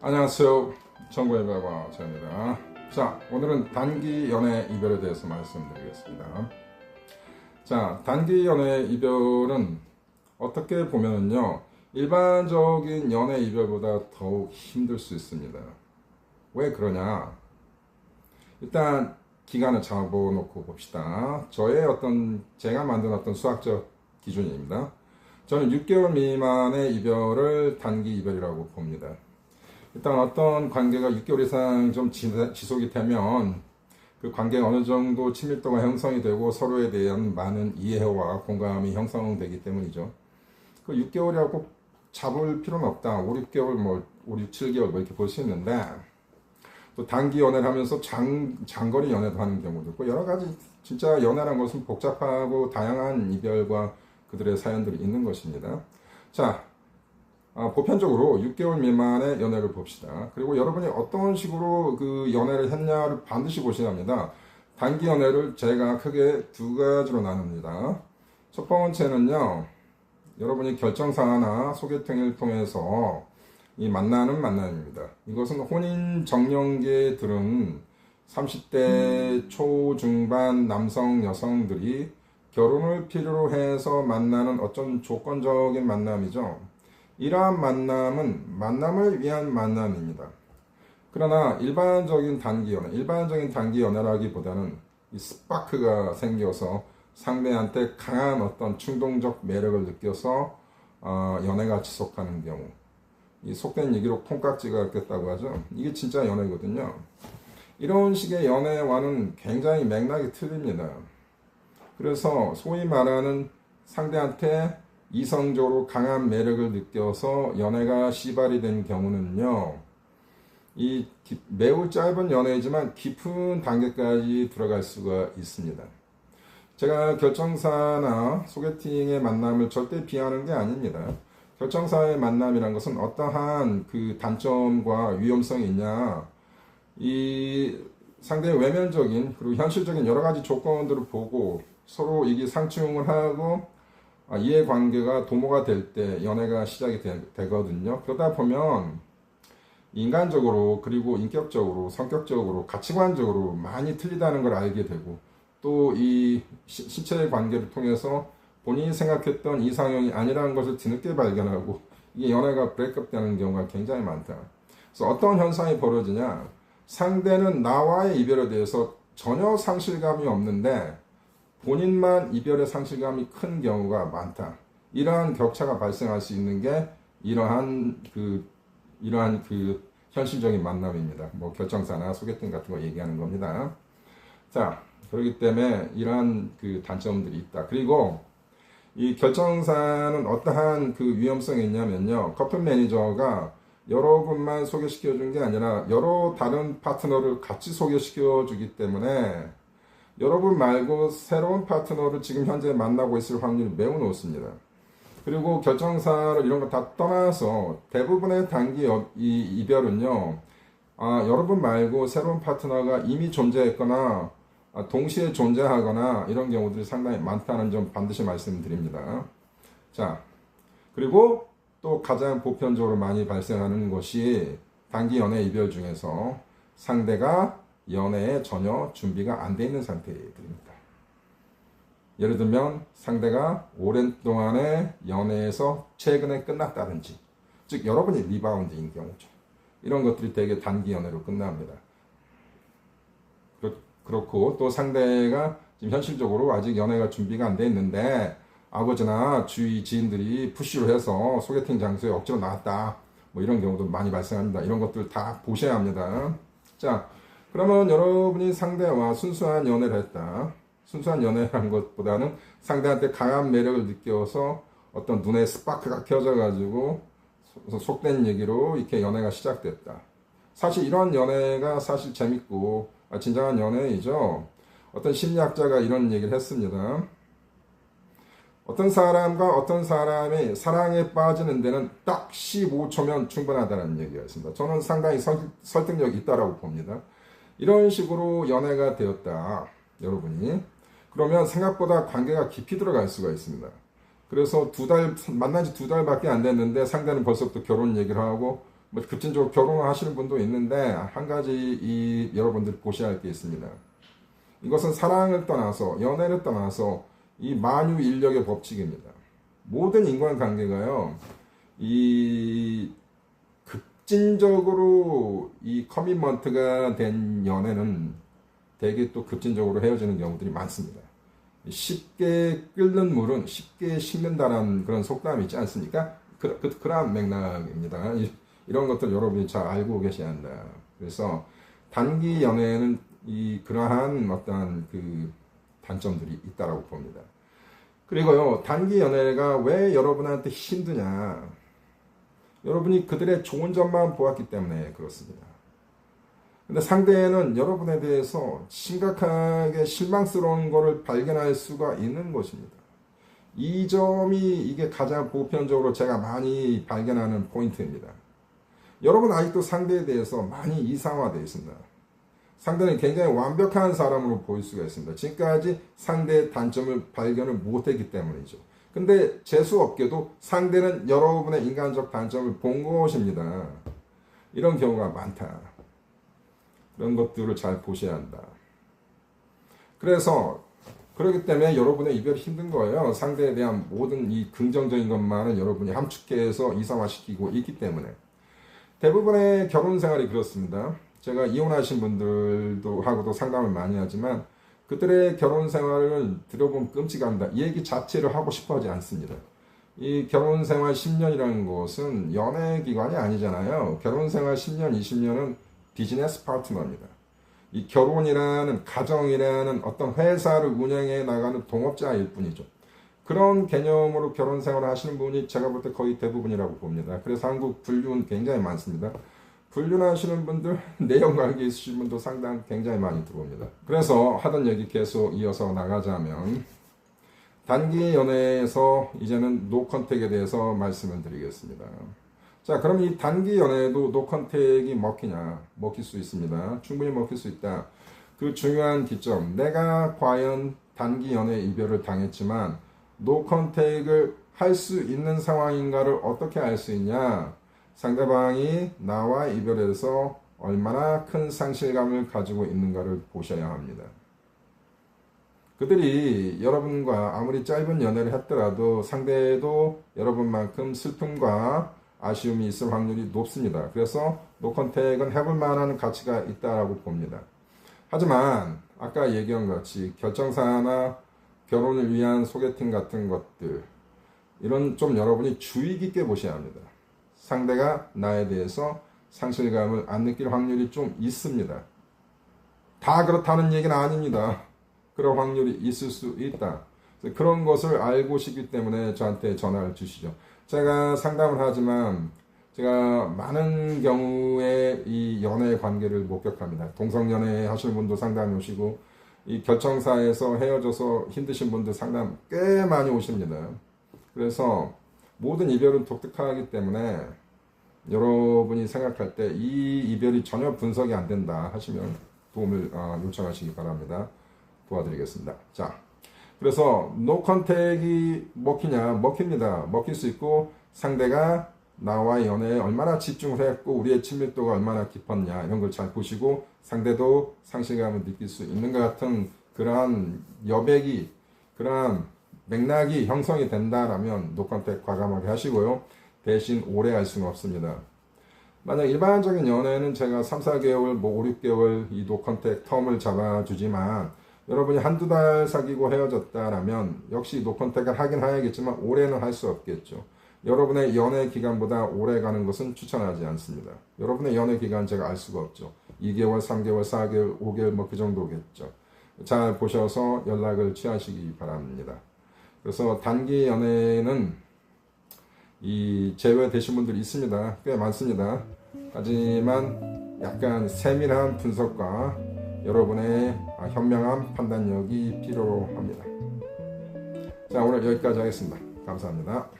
안녕하세요. 정보의 배우자입니다. 자, 오늘은 단기 연애 이별에 대해서 말씀드리겠습니다. 자, 단기 연애 이별은 어떻게 보면요, 일반적인 연애 이별보다 더욱 힘들 수 있습니다. 왜 그러냐? 일단 기간을 잡아놓고 봅시다. 제가 만든 어떤 수학적 기준입니다. 저는 6개월 미만의 이별을 단기 이별이라고 봅니다. 일단 어떤 관계가 6개월 이상 좀 지속이 되면 그 관계가 어느 정도 친밀도가 형성이 되고 서로에 대한 많은 이해와 공감이 형성되기 때문이죠. 그 6개월이라고 꼭 잡을 필요는 없다. 5, 6개월, 5, 6, 7개월 이렇게 볼 수 있는데, 또 단기 연애를 하면서 장거리 연애도 하는 경우도 있고, 여러 가지 진짜 연애라는 것은 복잡하고 다양한 이별과 그들의 사연들이 있는 것입니다. 자, 보편적으로 6개월 미만의 연애를 봅시다. 그리고 여러분이 어떤 식으로 그 연애를 했냐를 반드시 보셔야 합니다. 단기 연애를 제가 크게 두 가지로 나눕니다. 첫 번째는요, 여러분이 결정사나 소개팅을 통해서 이 만나는 만남입니다. 이것은 혼인 정년기에 들은 30대 초중반 남성 여성들이 결혼을 필요로 해서 만나는 어떤 조건적인 만남이죠. 이러한 만남은 만남을 위한 만남입니다. 그러나 일반적인 단기 연애라기보다는 이 스파크가 생겨서 상대한테 강한 어떤 충동적 매력을 느껴서 연애가 지속하는 경우, 이 속된 얘기로 콩깍지가 꼈다고 하죠. 이게 진짜 연애거든요. 이런 식의 연애와는 굉장히 맥락이 틀립니다. 그래서 소위 말하는 상대한테 이성적으로 강한 매력을 느껴서 연애가 시발이 된 경우는요, 매우 짧은 연애이지만 깊은 단계까지 들어갈 수가 있습니다. 제가 결정사나 소개팅의 만남을 절대 비하하는 게 아닙니다. 결정사의 만남이란 것은 어떠한 그 단점과 위험성이 있냐, 이 상대의 외면적인 그리고 현실적인 여러 가지 조건들을 보고 서로 이게 상충을 하고 이해관계가 도모가 될 때 연애가 시작이 되거든요. 그러다 보면 인간적으로 그리고 인격적으로 성격적으로 가치관적으로 많이 틀리다는 걸 알게 되고, 또 이 신체의 관계를 통해서 본인이 생각했던 이상형이 아니라는 것을 뒤늦게 발견하고 이게 연애가 브레이크업 되는 경우가 굉장히 많다. 그래서 어떤 현상이 벌어지냐, 상대는 나와의 이별에 대해서 전혀 상실감이 없는데 본인만 이별의 상실감이 큰 경우가 많다. 이러한 격차가 발생할 수 있는 게 이러한 그 현실적인 만남입니다. 뭐 결정사나 소개팅 같은 거 얘기하는 겁니다. 자, 그렇기 때문에 이러한 그 단점들이 있다. 그리고 이 결정사는 어떠한 그 위험성이 있냐면요, 커플 매니저가 여러분만 소개시켜 준 게 아니라 여러 다른 파트너를 같이 소개시켜 주기 때문에 여러분 말고 새로운 파트너를 지금 현재 만나고 있을 확률이 매우 높습니다. 그리고 결정사를 이런 거 다 떠나서 대부분의 단기 이별은요, 여러분 말고 새로운 파트너가 이미 존재했거나 동시에 존재하거나 이런 경우들이 상당히 많다는 점 반드시 말씀드립니다. 자, 그리고 또 가장 보편적으로 많이 발생하는 것이 단기 연애 이별 중에서 상대가 연애에 전혀 준비가 안 돼 있는 상태들입니다. 예를 들면 상대가 오랜 동안의 연애에서 최근에 끝났다든지, 즉 여러분이 리바운드인 경우죠. 이런 것들이 되게 단기 연애로 끝납니다. 그렇고 또 상대가 지금 현실적으로 아직 연애가 준비가 안 돼 있는데 아버지나 주위 지인들이 푸시로 해서 소개팅 장소에 억지로 나왔다, 뭐 이런 경우도 많이 발생합니다. 이런 것들 다 보셔야 합니다. 자, 그러면 여러분이 상대와 순수한 연애를 했다. 순수한 연애라는 것보다는 상대한테 강한 매력을 느껴서 어떤 눈에 스파크가 켜져가지고 속된 얘기로 이렇게 연애가 시작됐다. 사실 이런 연애가 사실 재밌고 진정한 연애이죠. 어떤 심리학자가 이런 얘기를 했습니다. 어떤 사람과 어떤 사람이 사랑에 빠지는 데는 딱 15초면 충분하다는 얘기가 있습니다. 저는 상당히 설득력이 있다고 봅니다. 이런 식으로 연애가 되었다, 여러분이. 그러면 생각보다 관계가 깊이 들어갈 수가 있습니다. 그래서 만난 지 2달밖에 안 됐는데 상대는 벌써부터 결혼 얘기를 하고 뭐 급진적으로 결혼을 하시는 분도 있는데 한 가지 여러분들이 보셔야 할 게 있습니다. 이것은 사랑을 떠나서 연애를 떠나서 이 만유인력의 법칙입니다. 모든 인간관계가요, 이 급진적으로 이 커미먼트가 된 연애는 되게 또 급진적으로 헤어지는 경우들이 많습니다. 쉽게 끓는 물은 쉽게 식는다는 그런 속담이 있지 않습니까? 그러한 맥락입니다. 이런 것들 여러분이 잘 알고 계셔야 한다. 그래서 단기 연애는 그러한 어떠한 그 단점들이 있다라고 봅니다. 그리고요, 단기 연애가 왜 여러분한테 힘드냐? 여러분이 그들의 좋은 점만 보았기 때문에 그렇습니다. 근데 상대는 여러분에 대해서 심각하게 실망스러운 것을 발견할 수가 있는 것입니다. 이 점이 이게 가장 보편적으로 제가 많이 발견하는 포인트입니다. 여러분 아직도 상대에 대해서 많이 이상화되어 있습니다. 상대는 굉장히 완벽한 사람으로 보일 수가 있습니다. 지금까지 상대의 단점을 발견을 못했기 때문이죠. 근데 재수없게도 상대는 여러분의 인간적 단점을 본 것입니다. 이런 경우가 많다. 그런 것들을 잘 보셔야 한다. 그래서 그렇기 때문에 여러분의 이별이 힘든 거예요. 상대에 대한 모든 이 긍정적인 것만은 여러분이 함축해서 이상화시키고 있기 때문에. 대부분의 결혼 생활이 그렇습니다. 제가 이혼하신 분들도 하고도 상담을 많이 하지만 그들의 결혼 생활을 들어보면 끔찍합니다. 이 얘기 자체를 하고 싶어 하지 않습니다. 이 결혼 생활 10년이라는 것은 연애 기간이 아니잖아요. 결혼 생활 10년, 20년은 비즈니스 파트너입니다. 이 결혼이라는 가정이라는 어떤 회사를 운영해 나가는 동업자일 뿐이죠. 그런 개념으로 결혼 생활을 하시는 분이 제가 볼 때 거의 대부분이라고 봅니다. 그래서 한국 불륜 굉장히 많습니다. 불륜하시는 분들, 내연관계 있으신 분도 상당히 굉장히 많이 들어옵니다. 그래서 하던 얘기 계속 이어서 나가자면 단기 연애에서 이제는 노컨택에 대해서 말씀을 드리겠습니다. 자, 그럼 이 단기 연애도 노컨택이 먹힐 수 있습니다. 충분히 먹힐 수 있다. 그 중요한 기점, 내가 과연 단기 연애 이별을 당했지만 노컨택을 할 수 있는 상황인가를 어떻게 알 수 있냐? 상대방이 나와 이별해서 얼마나 큰 상실감을 가지고 있는가를 보셔야 합니다. 그들이 여러분과 아무리 짧은 연애를 했더라도 상대도 여러분만큼 슬픔과 아쉬움이 있을 확률이 높습니다. 그래서 노컨택은 해볼 만한 가치가 있다고 봅니다. 하지만 아까 얘기한 것 같이 결정사나 결혼을 위한 소개팅 같은 것들, 이런 좀 여러분이 주의 깊게 보셔야 합니다. 상대가 나에 대해서 상실감을 안 느낄 확률이 좀 있습니다. 다 그렇다는 얘기는 아닙니다. 그런 확률이 있을 수 있다. 그런 것을 알고 싶기 때문에 저한테 전화를 주시죠. 제가 상담을 하지만 제가 많은 경우에 이 연애 관계를 목격합니다. 동성연애 하시는 분도 상담이 오시고 이 결정사에서 헤어져서 힘드신 분들 상담 꽤 많이 오십니다. 그래서 모든 이별은 독특하기 때문에 여러분이 생각할 때 이 이별이 전혀 분석이 안 된다 하시면 도움을 요청하시기 바랍니다. 도와드리겠습니다. 자, 그래서 노컨택이 먹히냐? 먹힙니다. 먹힐 수 있고 상대가 나와의 연애에 얼마나 집중을 했고 우리의 친밀도가 얼마나 깊었냐 이런 걸 잘 보시고 상대도 상실감을 느낄 수 있는 것 같은 그러한 여백이 그러한 맥락이 형성이 된다라면 노컨택 과감하게 하시고요. 대신 오래 할 수는 없습니다. 만약 일반적인 연애는 제가 3, 4개월, 5, 6개월 이 노컨택 텀을 잡아주지만 여러분이 한두 달 사귀고 헤어졌다라면 역시 노컨택을 하긴 해야겠지만 오래는 할 수 없겠죠. 여러분의 연애 기간보다 오래 가는 것은 추천하지 않습니다. 여러분의 연애 기간 제가 알 수가 없죠. 2개월, 3개월, 4개월, 5개월 뭐 그 정도겠죠. 잘 보셔서 연락을 취하시기 바랍니다. 그래서 단기 연애는 이 제외되신 분들이 있습니다. 꽤 많습니다. 하지만 약간 세밀한 분석과 여러분의 현명한 판단력이 필요합니다. 자, 오늘 여기까지 하겠습니다. 감사합니다.